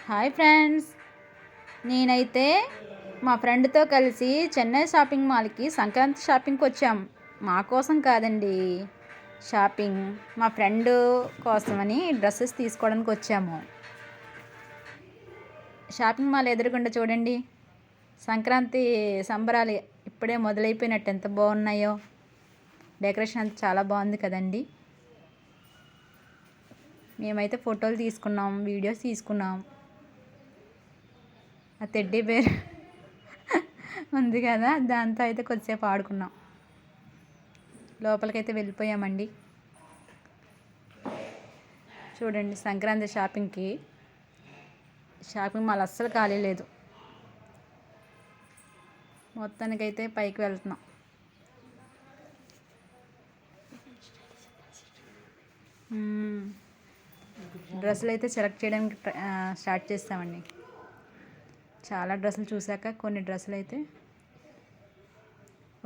Hi friends, నేనైతే మా ఫ్రెండ్తో కలిసి చెన్నై షాపింగ్ మాల్కి సంక్రాంతి షాపింగ్కి వచ్చాం. మా కోసం కాదండి షాపింగ్, మా ఫ్రెండ్ కోసమని డ్రెస్సెస్ తీసుకోవడానికి వచ్చాము. షాపింగ్ మాల్ ఎదురుగుండా చూడండి, సంక్రాంతి సంబరాలు ఇప్పుడే మొదలైపోయినట్టు ఎంత బాగున్నాయో. డెకరేషన్ అంతా చాలా బాగుంది కదండి. మేమైతే ఫోటోలు తీసుకున్నాం, వీడియోస్ తీసుకున్నాం. ఆ టెడ్డీ బేర్ ఉంది కదా, దాంతో అయితే కొద్దిసేపు ఆడుకున్నాం. లోపలికైతే వెళ్ళిపోయామండి. చూడండి, సంక్రాంతి షాపింగ్ మాల్ అస్సలు ఖాళీ లేదు. మొత్తానికైతే పైకి వెళ్తున్నాం. డ్రెస్సులు అయితే సెలెక్ట్ చేయడానికి స్టార్ట్ చేస్తామండి. చాలా డ్రెస్సులు చూశాక కొన్ని డ్రెస్సులు అయితే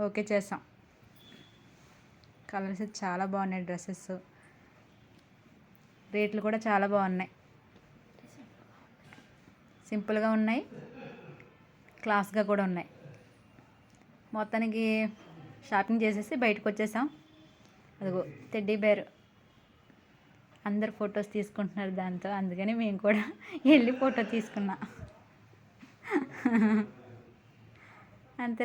ఓకే చేసాం. కలర్స్ చాలా బాగున్నాయి, డ్రెస్సెస్ రేట్లు కూడా చాలా బాగున్నాయి. సింపుల్గా ఉన్నాయి, క్లాస్గా కూడా ఉన్నాయి. మొత్తానికి షాపింగ్ చేసేసి బయటకు వచ్చేసాం. అదిగో టెడ్డీ బేర్, అందరు ఫొటోస్ తీసుకుంటున్నారు దాంతో, అందుకని మేము కూడా వెళ్ళి ఫోటో తీసుకున్నాం. అంతే.